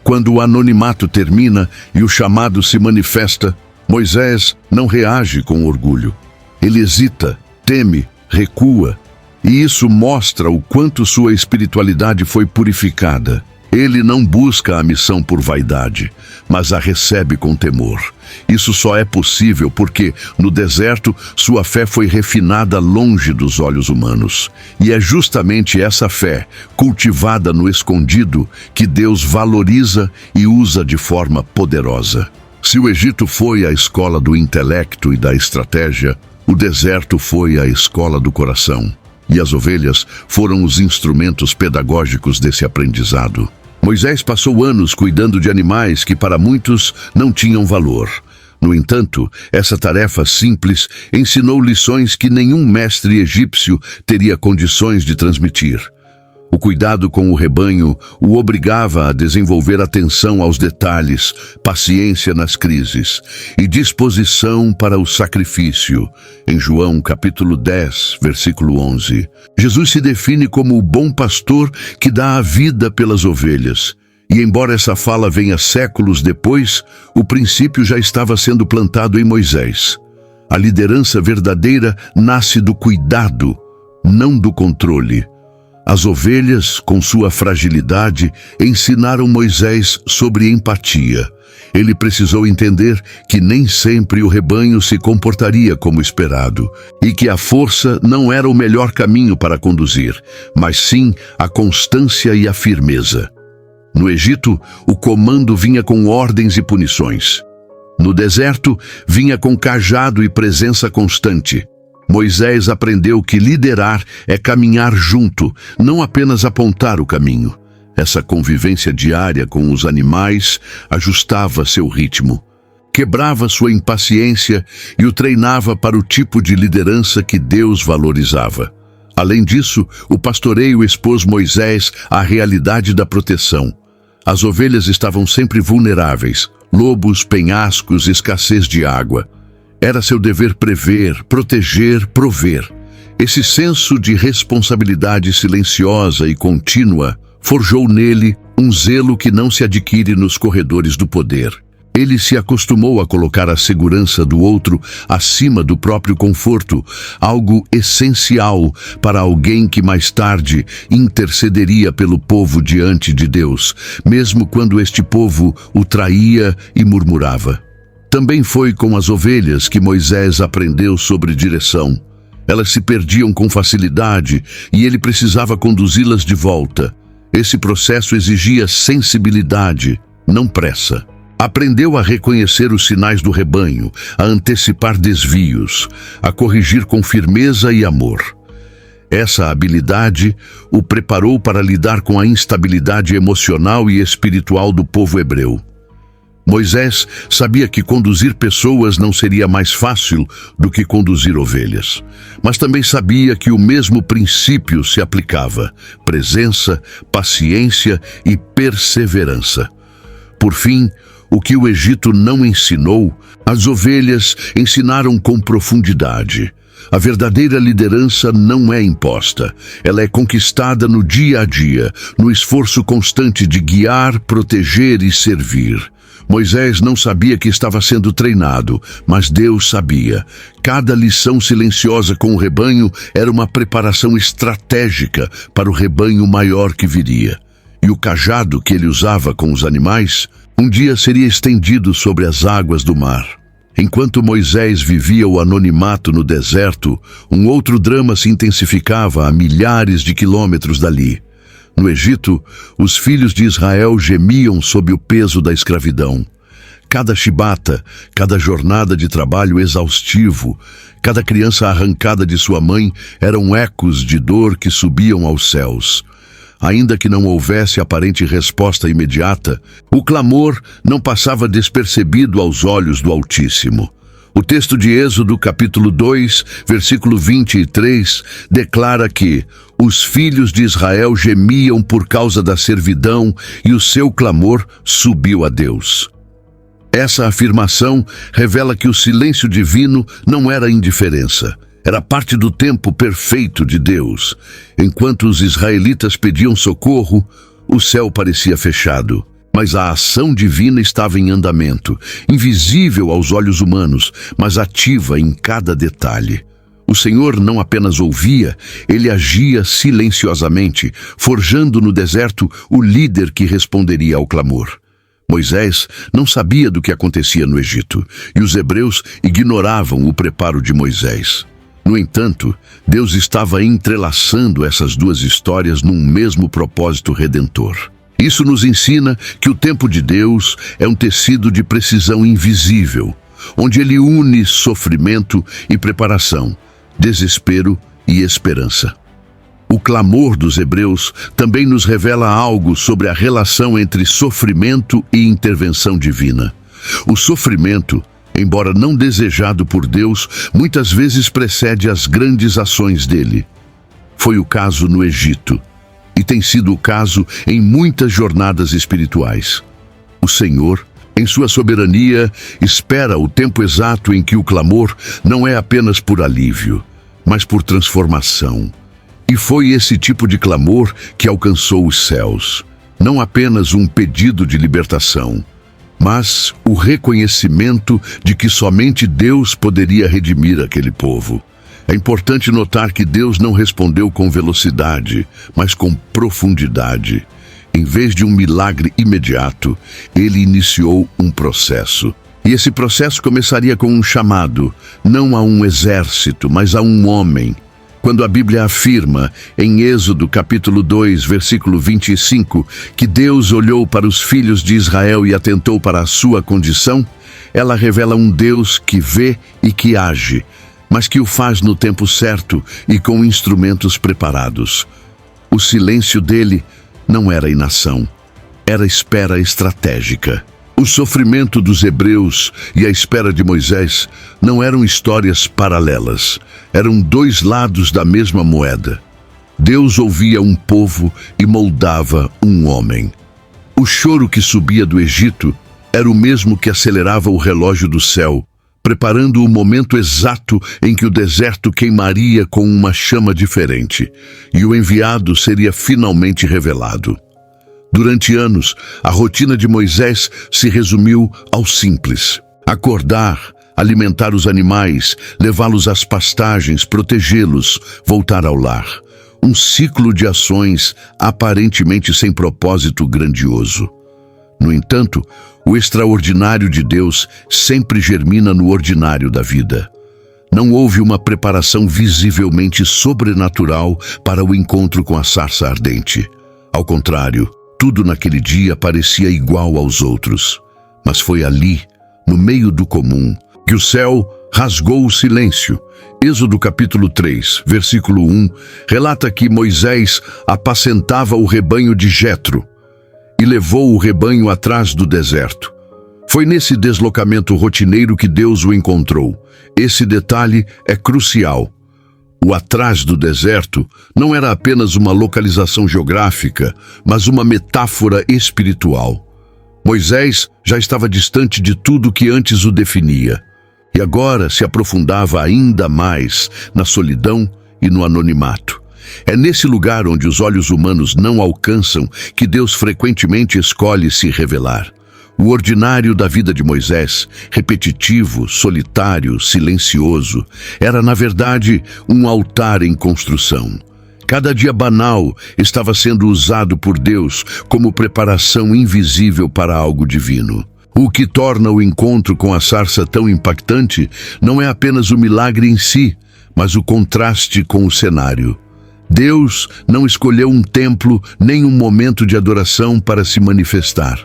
Quando o anonimato termina e o chamado se manifesta, Moisés não reage com orgulho. Ele hesita, teme, recua, e isso mostra o quanto sua espiritualidade foi purificada. Ele não busca a missão por vaidade, mas a recebe com temor. Isso só é possível porque, no deserto, sua fé foi refinada longe dos olhos humanos. E é justamente essa fé, cultivada no escondido, que Deus valoriza e usa de forma poderosa. Se o Egito foi a escola do intelecto e da estratégia, o deserto foi a escola do coração. E as ovelhas foram os instrumentos pedagógicos desse aprendizado. Moisés passou anos cuidando de animais que para muitos não tinham valor. No entanto, essa tarefa simples ensinou lições que nenhum mestre egípcio teria condições de transmitir. O cuidado com o rebanho o obrigava a desenvolver atenção aos detalhes, paciência nas crises e disposição para o sacrifício. Em João capítulo 10, versículo 11, Jesus se define como o bom pastor que dá a vida pelas ovelhas. E embora essa fala venha séculos depois, o princípio já estava sendo plantado em Moisés. A liderança verdadeira nasce do cuidado, não do controle. As ovelhas, com sua fragilidade, ensinaram Moisés sobre empatia. Ele precisou entender que nem sempre o rebanho se comportaria como esperado, e que a força não era o melhor caminho para conduzir, mas sim a constância e a firmeza. No Egito, o comando vinha com ordens e punições. No deserto, vinha com cajado e presença constante. Moisés aprendeu que liderar é caminhar junto, não apenas apontar o caminho. Essa convivência diária com os animais ajustava seu ritmo, quebrava sua impaciência e o treinava para o tipo de liderança que Deus valorizava. Além disso, o pastoreio expôs Moisés à realidade da proteção. As ovelhas estavam sempre vulneráveis, lobos, penhascos, escassez de água. Era seu dever prever, proteger, prover. Esse senso de responsabilidade silenciosa e contínua forjou nele um zelo que não se adquire nos corredores do poder. Ele se acostumou a colocar a segurança do outro acima do próprio conforto, algo essencial para alguém que mais tarde intercederia pelo povo diante de Deus, mesmo quando este povo o traía e murmurava. Também foi com as ovelhas que Moisés aprendeu sobre direção. Elas se perdiam com facilidade e ele precisava conduzi-las de volta. Esse processo exigia sensibilidade, não pressa. Aprendeu a reconhecer os sinais do rebanho, a antecipar desvios, a corrigir com firmeza e amor. Essa habilidade o preparou para lidar com a instabilidade emocional e espiritual do povo hebreu. Moisés sabia que conduzir pessoas não seria mais fácil do que conduzir ovelhas, mas também sabia que o mesmo princípio se aplicava: presença, paciência e perseverança. Por fim, o que o Egito não ensinou, as ovelhas ensinaram com profundidade. A verdadeira liderança não é imposta, ela é conquistada no dia a dia, no esforço constante de guiar, proteger e servir. Moisés não sabia que estava sendo treinado, mas Deus sabia. Cada lição silenciosa com o rebanho era uma preparação estratégica para o rebanho maior que viria. E o cajado que ele usava com os animais, um dia seria estendido sobre as águas do mar. Enquanto Moisés vivia o anonimato no deserto, um outro drama se intensificava a milhares de quilômetros dali. No Egito, os filhos de Israel gemiam sob o peso da escravidão. Cada chibata, cada jornada de trabalho exaustivo, cada criança arrancada de sua mãe eram ecos de dor que subiam aos céus. Ainda que não houvesse aparente resposta imediata, o clamor não passava despercebido aos olhos do Altíssimo. O texto de Êxodo, capítulo 2, versículo 23, declara que os filhos de Israel gemiam por causa da servidão e o seu clamor subiu a Deus. Essa afirmação revela que o silêncio divino não era indiferença. Era parte do tempo perfeito de Deus. Enquanto os israelitas pediam socorro, o céu parecia fechado. Mas a ação divina estava em andamento, invisível aos olhos humanos, mas ativa em cada detalhe. O Senhor não apenas ouvia, ele agia silenciosamente, forjando no deserto o líder que responderia ao clamor. Moisés não sabia do que acontecia no Egito, e os hebreus ignoravam o preparo de Moisés. No entanto, Deus estava entrelaçando essas duas histórias num mesmo propósito redentor. Isso nos ensina que o tempo de Deus é um tecido de precisão invisível, onde ele une sofrimento e preparação, desespero e esperança. O clamor dos hebreus também nos revela algo sobre a relação entre sofrimento e intervenção divina. O sofrimento, embora não desejado por Deus, muitas vezes precede as grandes ações dele. Foi o caso no Egito, e tem sido o caso em muitas jornadas espirituais. O Senhor, em sua soberania, espera o tempo exato em que o clamor não é apenas por alívio, mas por transformação. E foi esse tipo de clamor que alcançou os céus. Não apenas um pedido de libertação, mas o reconhecimento de que somente Deus poderia redimir aquele povo. É importante notar que Deus não respondeu com velocidade, mas com profundidade. Em vez de um milagre imediato, ele iniciou um processo. E esse processo começaria com um chamado, não a um exército, mas a um homem. Quando a Bíblia afirma, em Êxodo capítulo 2, versículo 25, que Deus olhou para os filhos de Israel e atentou para a sua condição, ela revela um Deus que vê e que age, mas que o faz no tempo certo e com instrumentos preparados. O silêncio dele não era inação, era espera estratégica. O sofrimento dos hebreus e a espera de Moisés não eram histórias paralelas, eram dois lados da mesma moeda. Deus ouvia um povo e moldava um homem. O choro que subia do Egito era o mesmo que acelerava o relógio do céu, preparando o momento exato em que o deserto queimaria com uma chama diferente, e o enviado seria finalmente revelado. Durante anos, a rotina de Moisés se resumiu ao simples: acordar, alimentar os animais, levá-los às pastagens, protegê-los, voltar ao lar. Um ciclo de ações aparentemente sem propósito grandioso. No entanto, o extraordinário de Deus sempre germina no ordinário da vida. Não houve uma preparação visivelmente sobrenatural para o encontro com a sarça ardente. Ao contrário, tudo naquele dia parecia igual aos outros. Mas foi ali, no meio do comum, que o céu rasgou o silêncio. Êxodo capítulo 3, versículo 1, relata que Moisés apacentava o rebanho de Jetro e levou o rebanho atrás do deserto. Foi nesse deslocamento rotineiro que Deus o encontrou. Esse detalhe é crucial. O atrás do deserto não era apenas uma localização geográfica, mas uma metáfora espiritual. Moisés já estava distante de tudo que antes o definia, e agora se aprofundava ainda mais na solidão e no anonimato. É nesse lugar onde os olhos humanos não alcançam que Deus frequentemente escolhe se revelar. O ordinário da vida de Moisés, repetitivo, solitário, silencioso, era, na verdade, um altar em construção. Cada dia banal estava sendo usado por Deus como preparação invisível para algo divino. O que torna o encontro com a sarça tão impactante não é apenas o milagre em si, mas o contraste com o cenário. Deus não escolheu um templo nem um momento de adoração para se manifestar.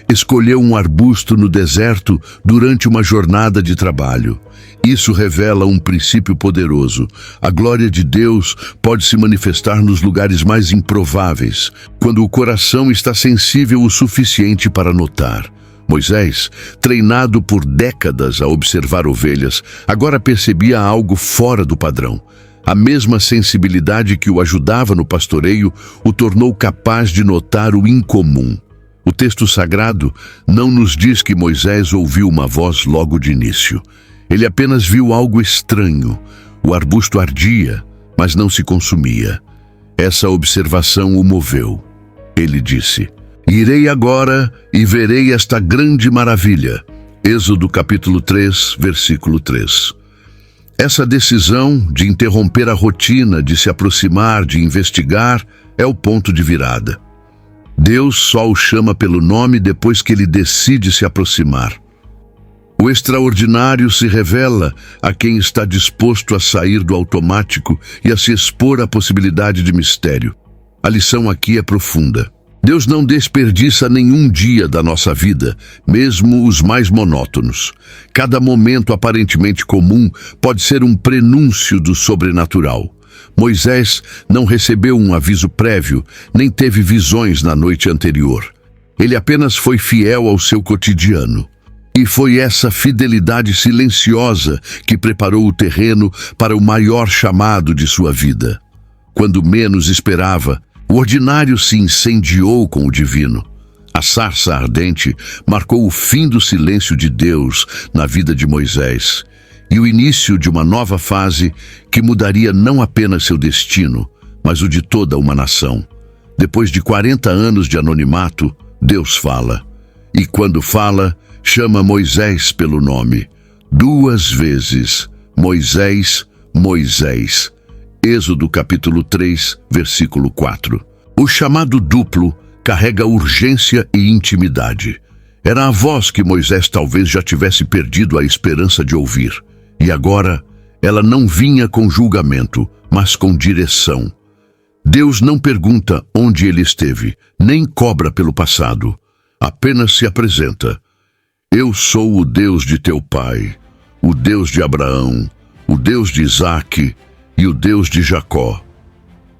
Escolheu um arbusto no deserto durante uma jornada de trabalho. Isso revela um princípio poderoso. A glória de Deus pode se manifestar nos lugares mais improváveis, quando o coração está sensível o suficiente para notar. Moisés, treinado por décadas a observar ovelhas, agora percebia algo fora do padrão. A mesma sensibilidade que o ajudava no pastoreio o tornou capaz de notar o incomum. O texto sagrado não nos diz que Moisés ouviu uma voz logo de início. Ele apenas viu algo estranho. O arbusto ardia, mas não se consumia. Essa observação o moveu. Ele disse: "Irei agora e verei esta grande maravilha." Êxodo capítulo 3, versículo 3. Essa decisão de interromper a rotina, de se aproximar, de investigar, é o ponto de virada. Deus só o chama pelo nome depois que ele decide se aproximar. O extraordinário se revela a quem está disposto a sair do automático e a se expor à possibilidade de mistério. A lição aqui é profunda. Deus não desperdiça nenhum dia da nossa vida, mesmo os mais monótonos. Cada momento aparentemente comum pode ser um prenúncio do sobrenatural. Moisés não recebeu um aviso prévio, nem teve visões na noite anterior. Ele apenas foi fiel ao seu cotidiano. E foi essa fidelidade silenciosa que preparou o terreno para o maior chamado de sua vida. Quando menos esperava, o ordinário se incendiou com o divino. A sarça ardente marcou o fim do silêncio de Deus na vida de Moisés e o início de uma nova fase que mudaria não apenas seu destino, mas o de toda uma nação. Depois de 40 anos de anonimato, Deus fala. E quando fala, chama Moisés pelo nome. 2 vezes, Moisés, Moisés. Êxodo capítulo 3, versículo 4. O chamado duplo carrega urgência e intimidade. Era a voz que Moisés talvez já tivesse perdido a esperança de ouvir. E agora, ela não vinha com julgamento, mas com direção. Deus não pergunta onde ele esteve, nem cobra pelo passado. Apenas se apresenta. Eu sou o Deus de teu pai, o Deus de Abraão, o Deus de Isaque e o Deus de Jacó.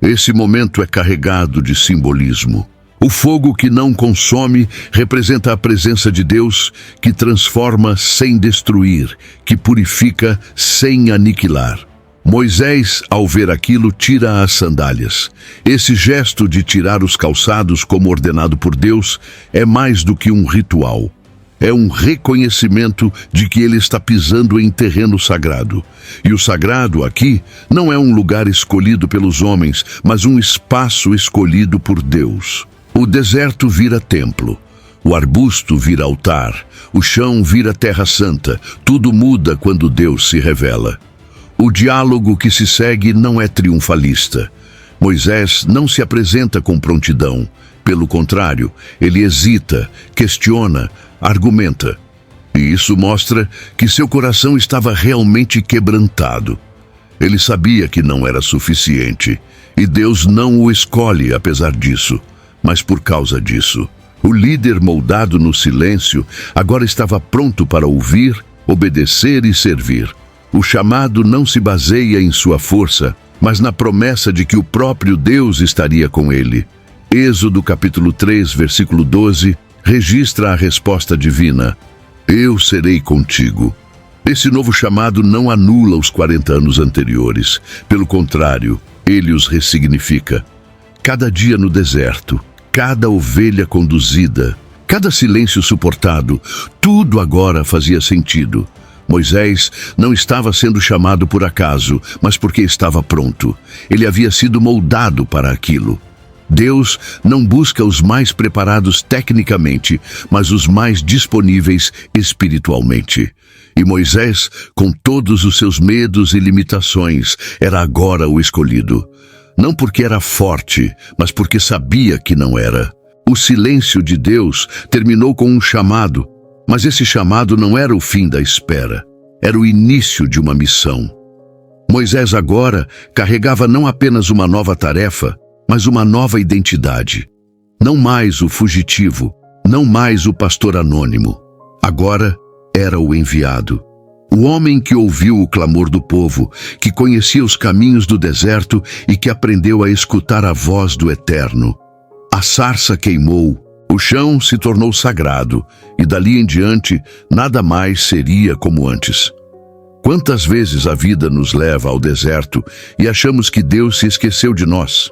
Esse momento é carregado de simbolismo. O fogo que não consome representa a presença de Deus que transforma sem destruir, que purifica sem aniquilar. Moisés, ao ver aquilo, tira as sandálias. Esse gesto de tirar os calçados como ordenado por Deus é mais do que um ritual. É um reconhecimento de que ele está pisando em terreno sagrado. E o sagrado aqui não é um lugar escolhido pelos homens, mas um espaço escolhido por Deus. O deserto vira templo, o arbusto vira altar, o chão vira terra santa. Tudo muda quando Deus se revela. O diálogo que se segue não é triunfalista. Moisés não se apresenta com prontidão. Pelo contrário, ele hesita, questiona, argumenta. E isso mostra que seu coração estava realmente quebrantado. Ele sabia que não era suficiente, e Deus não o escolhe apesar disso, mas por causa disso. O líder moldado no silêncio agora estava pronto para ouvir, obedecer e servir. O chamado não se baseia em sua força, mas na promessa de que o próprio Deus estaria com ele. Êxodo capítulo 3, versículo 12, registra a resposta divina: eu serei contigo. Esse novo chamado não anula os 40 anos anteriores. Pelo contrário, ele os ressignifica. Cada dia no deserto, cada ovelha conduzida, cada silêncio suportado, tudo agora fazia sentido. Moisés não estava sendo chamado por acaso, mas porque estava pronto. Ele havia sido moldado para aquilo. Deus não busca os mais preparados tecnicamente, mas os mais disponíveis espiritualmente. E Moisés, com todos os seus medos e limitações, era agora o escolhido. Não porque era forte, mas porque sabia que não era. O silêncio de Deus terminou com um chamado, Mas esse chamado não era o fim da espera, era o início de uma missão. Moisés agora carregava não apenas uma nova tarefa, mas uma nova identidade. Não mais o fugitivo, não mais o pastor anônimo. Agora era o enviado. O homem que ouviu o clamor do povo, que conhecia os caminhos do deserto e que aprendeu a escutar a voz do Eterno. A sarça queimou, o chão se tornou sagrado e dali em diante nada mais seria como antes. Quantas vezes a vida nos leva ao deserto e achamos que Deus se esqueceu de nós?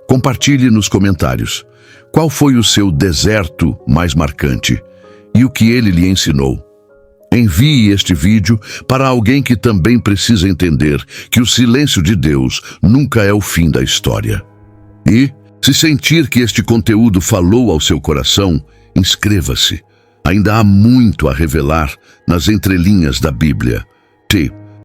Compartilhe nos comentários. Qual foi o seu deserto mais marcante? E o que ele lhe ensinou? Envie este vídeo para alguém que também precisa entender que o silêncio de Deus nunca é o fim da história. E, se sentir que este conteúdo falou ao seu coração, inscreva-se. Ainda há muito a revelar nas entrelinhas da Bíblia.